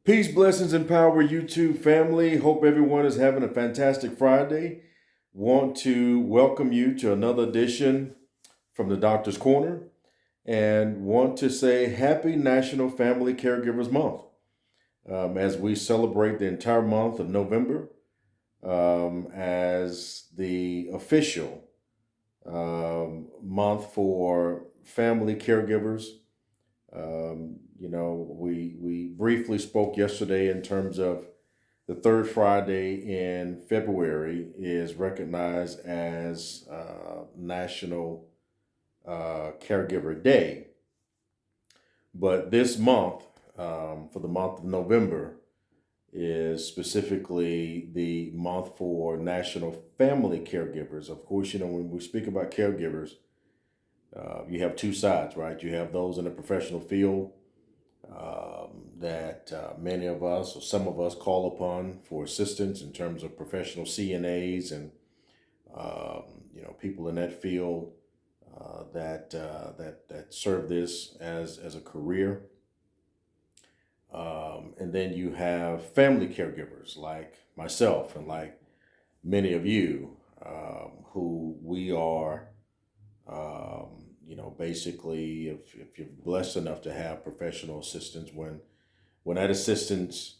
Peace, blessings, and power, YouTube family. Hope everyone is having a fantastic Friday. Want to welcome you to another edition from the Doctor's Corner and want to say Happy National Family Caregivers Month as we celebrate the entire month of November as the official month for family caregivers. We briefly spoke yesterday in terms of the third Friday in February is recognized as National Caregiver Day. But this month, for the month of November, is specifically the month for National Family Caregivers. Of course, when we speak about caregivers, you have two sides, right? You have those in the professional field that many of us or some of us call upon for assistance in terms of professional CNAs and people in that field that serve this as a career. And then you have family caregivers like myself and like many of you who we are basically, if you're blessed enough to have professional assistance, when that assistance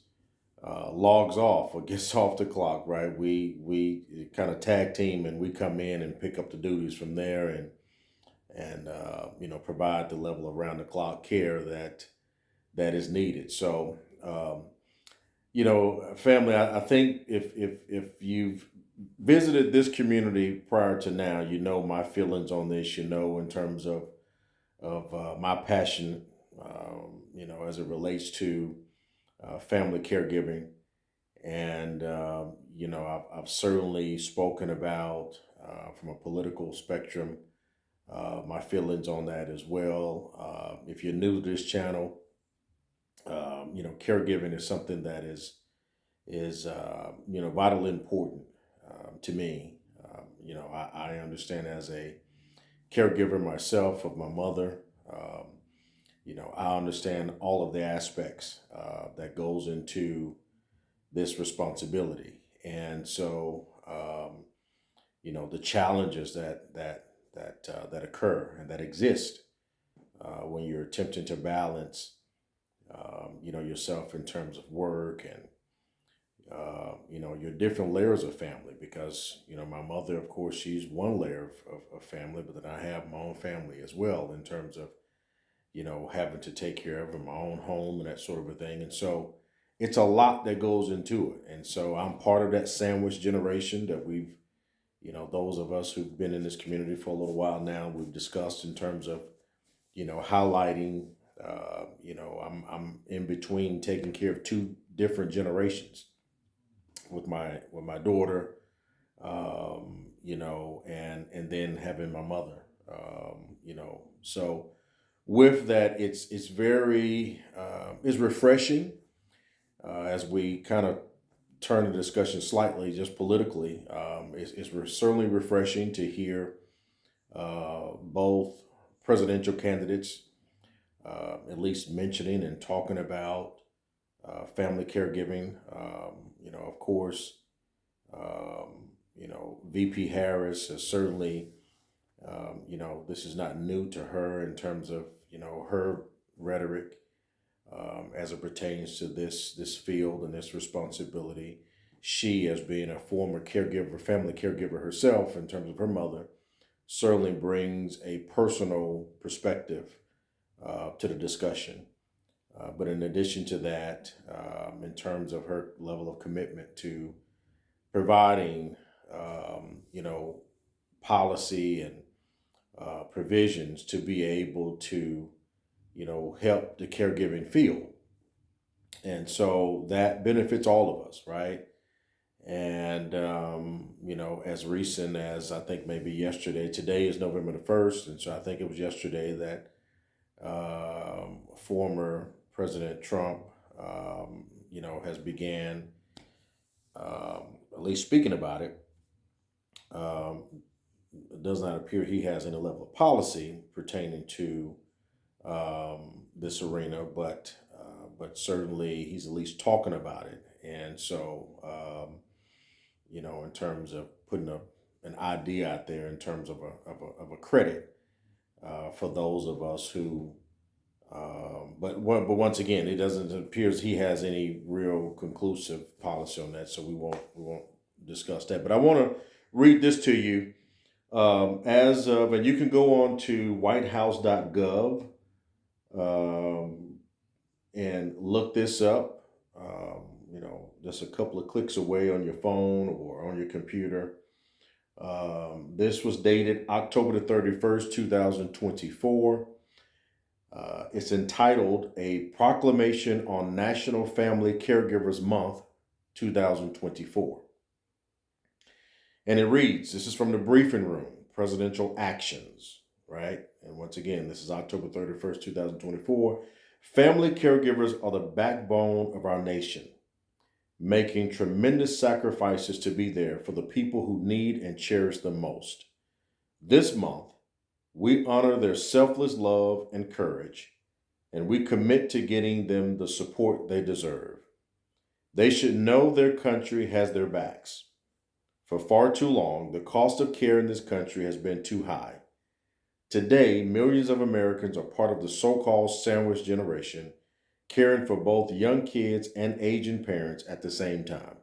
logs off or gets off the clock, right? We kind of tag team and we come in and pick up the duties from there and provide the level of round the clock care that is needed. So family, I think if you've visited this community prior to now, you know my feelings on this. In terms of my passion, as it relates to family caregiving, and I've certainly spoken about from a political spectrum my feelings on that as well. If you're new to this channel, caregiving is something that is vitally important to me. I understand as a caregiver myself of my mother. I understand all of the aspects that goes into this responsibility, and so the challenges that occur and that exist when you're attempting to balance, yourself in terms of work and your different layers of family, because my mother, of course, she's one layer of family, but then I have my own family as well in terms of having to take care of my own home and that sort of a thing. And so it's a lot that goes into it. And so I'm part of that sandwich generation that we've, those of us who've been in this community for a little while now, we've discussed in terms of, highlighting, I'm in between taking care of two different generations with my daughter, and then having my mother, so with that, it's very it's refreshing as we kind of turn the discussion slightly just politically. Certainly refreshing to hear both presidential candidates at least mentioning and talking about family caregiving. Of course, VP Harris has certainly, this is not new to her in terms of, her rhetoric as it pertains to this field and this responsibility. She, as being a former caregiver, family caregiver herself, in terms of her mother, certainly brings a personal perspective to the discussion. But in addition to that, in terms of her level of commitment to providing, policy and provisions to be able to, help the caregiving field. And so that benefits all of us, right? And, as recent as I think maybe yesterday, today is November the 1st. And so I think it was yesterday that former President Trump, has began, at least speaking about it. It does not appear he has any level of policy pertaining to this arena, but but certainly he's at least talking about it. And so, in terms of putting an idea out there in terms of a credit for those of us who, but once again, it doesn't appear as he has any real conclusive policy on that, so we won't discuss that. But I want to read this to you as of, and you can go on to whitehouse.gov and look this up. Just a couple of clicks away on your phone or on your computer. This was dated October the 31st, 2024. It's entitled A Proclamation on National Family Caregivers Month, 2024. And it reads, this is from the briefing room, presidential actions, right? And once again, this is October 31st, 2024. Family caregivers are the backbone of our nation, making tremendous sacrifices to be there for the people who need and cherish them most. This month, we honor their selfless love and courage, and we commit to getting them the support they deserve. They should know their country has their backs. For far too long, the cost of care in this country has been too high. Today, millions of Americans are part of the so-called sandwich generation, caring for both young kids and aging parents at the same time.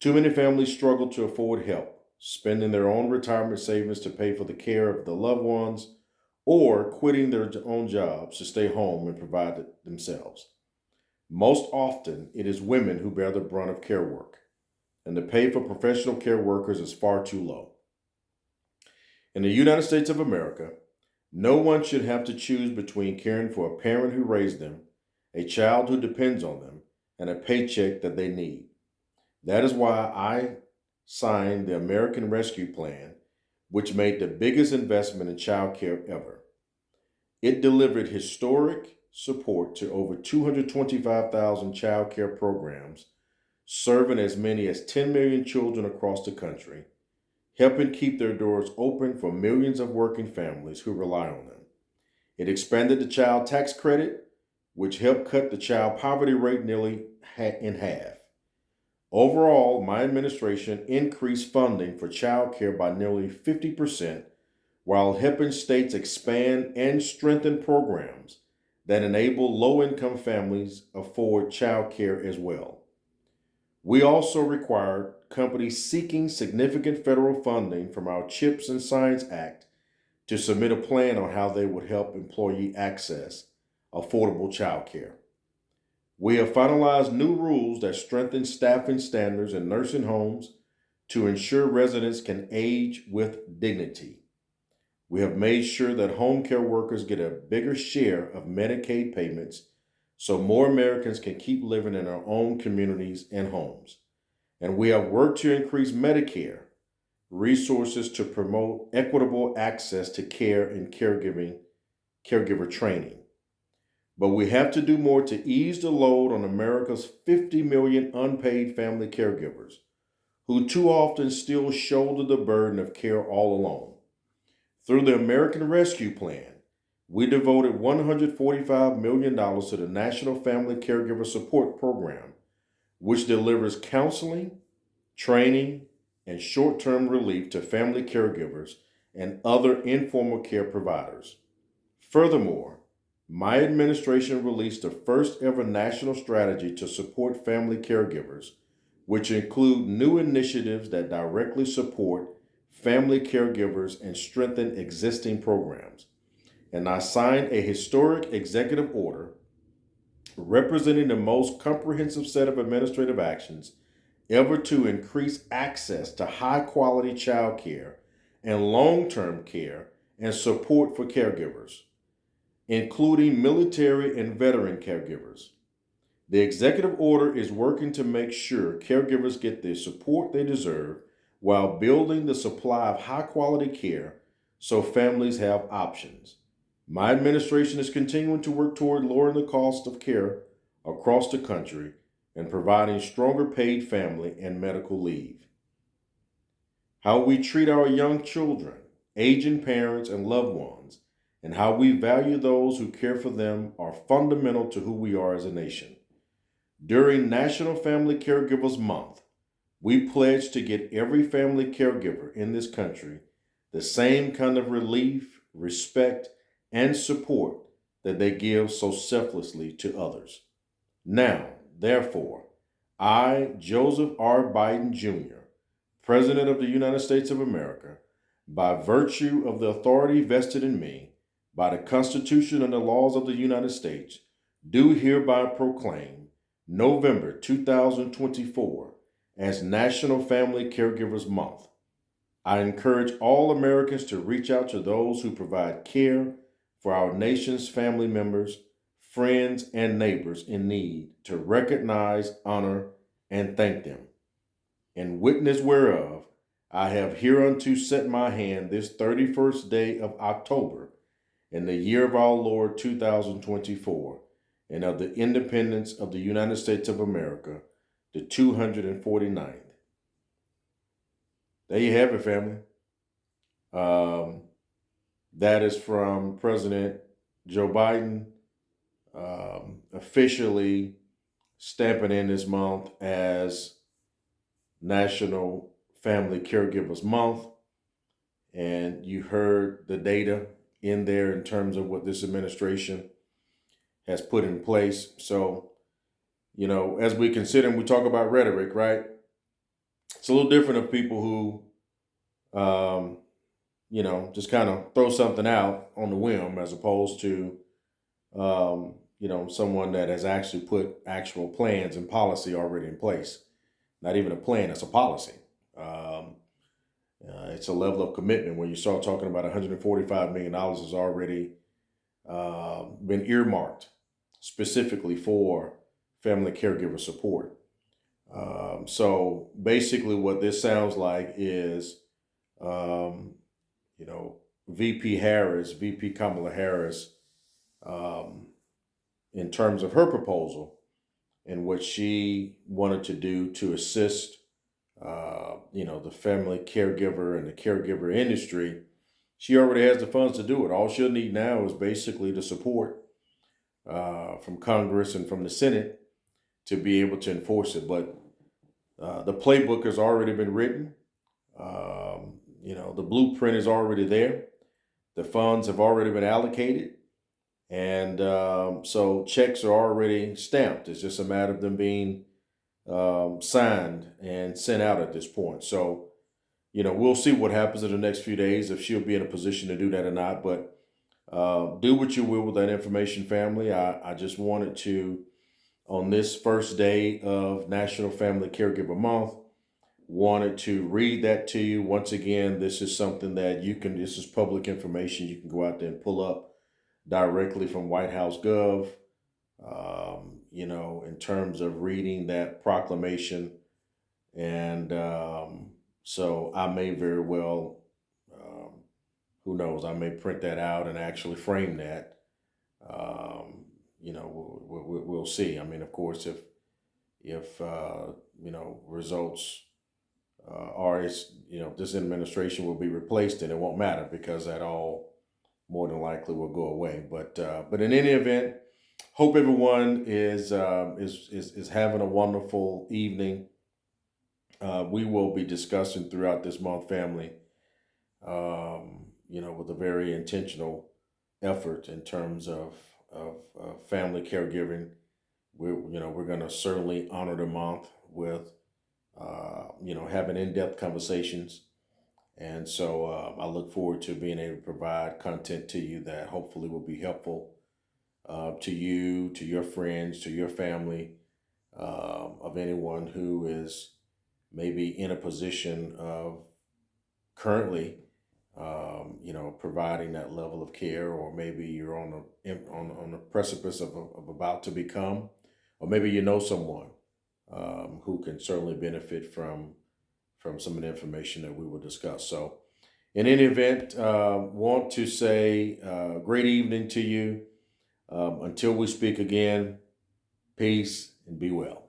Too many families struggle to afford help, spending their own retirement savings to pay for the care of the loved ones, or quitting their own jobs to stay home and provide it themselves. Most often, it is women who bear the brunt of care work, and the pay for professional care workers is far too low. In the United States of America, no one should have to choose between caring for a parent who raised them, a child who depends on them, and a paycheck that they need. That is why I signed the American Rescue Plan, which made the biggest investment in child care ever. It delivered historic support to over 225,000 child care programs, serving as many as 10 million children across the country, helping keep their doors open for millions of working families who rely on them. It expanded the child tax credit, which helped cut the child poverty rate nearly in half. Overall, my administration increased funding for child care by nearly 50%, while helping states expand and strengthen programs that enable low-income families afford child care as well. We also required companies seeking significant federal funding from our CHIPS and Science Act to submit a plan on how they would help employee access affordable child care. We have finalized new rules that strengthen staffing standards in nursing homes to ensure residents can age with dignity. We have made sure that home care workers get a bigger share of Medicaid payments so more Americans can keep living in their own communities and homes. And we have worked to increase Medicare resources to promote equitable access to care and caregiver training. But we have to do more to ease the load on America's 50 million unpaid family caregivers, who too often still shoulder the burden of care all alone. Through the American Rescue Plan, we devoted $145 million to the National Family Caregiver Support Program, which delivers counseling, training, and short-term relief to family caregivers and other informal care providers. Furthermore, my administration released the first ever national strategy to support family caregivers, which include new initiatives that directly support family caregivers and strengthen existing programs. And I signed a historic executive order representing the most comprehensive set of administrative actions ever to increase access to high quality child care and long-term care and support for caregivers, including military and veteran caregivers. The executive order is working to make sure caregivers get the support they deserve while building the supply of high quality care so families have options. My administration is continuing to work toward lowering the cost of care across the country and providing stronger paid family and medical leave. How we treat our young children, aging parents, and loved ones, and how we value those who care for them are fundamental to who we are as a nation. During National Family Caregivers Month, we pledge to get every family caregiver in this country the same kind of relief, respect, and support that they give so selflessly to others. Now, therefore, I, Joseph R. Biden Jr., President of the United States of America, by virtue of the authority vested in me by the Constitution and the laws of the United States, do hereby proclaim November 2024 as National Family Caregivers Month. I encourage all Americans to reach out to those who provide care for our nation's family members, friends, and neighbors in need to recognize, honor, and thank them. In witness whereof, I have hereunto set my hand this 31st day of October in the year of our Lord 2024, and of the independence of the United States of America, the 249th. There you have it, family. That is from President Joe Biden, officially stamping in this month as National Family Caregivers Month. And you heard the data in there in terms of what this administration has put in place. So, as we consider and we talk about rhetoric, right? It's a little different of people who, just kind of throw something out on the whim as opposed to, someone that has actually put actual plans and policy already in place. Not even a plan, it's a policy. It's a level of commitment when you start talking about $145 million has already been earmarked specifically for family caregiver support. So basically what this sounds like is, VP Kamala Harris, in terms of her proposal and what she wanted to do to assist, the family caregiver and the caregiver industry, she already has the funds to do it. All she'll need now is basically the support from Congress and from the Senate to be able to enforce it. But the playbook has already been written. The blueprint is already there. The funds have already been allocated. And so checks are already stamped. It's just a matter of them being signed and sent out at this point. So, we'll see what happens in the next few days, if she'll be in a position to do that or not. But do what you will with that information, family. I just wanted to, on this first day of National Family Caregiver Month, wanted to read that to you. Once again, this is something that this is public information. You can go out there and pull up directly from White House Gov, in terms of reading that proclamation. And so I may very well, who knows, I may print that out and actually frame that. We'll see. I mean, of course, if results are, this administration will be replaced, then it won't matter because that all more than likely will go away. But in any event, hope everyone is having a wonderful evening. We will be discussing throughout this month, family, with a very intentional effort in terms of family caregiving. We're going to certainly honor the month with having in-depth conversations. And so I look forward to being able to provide content to you that hopefully will be helpful to you, to your friends, to your family, of anyone who is maybe in a position of currently, providing that level of care, or maybe you're on the precipice of about to become, or maybe you know someone who can certainly benefit from some of the information that we will discuss. So in any event, want to say great evening to you. Until we speak again, peace and be well.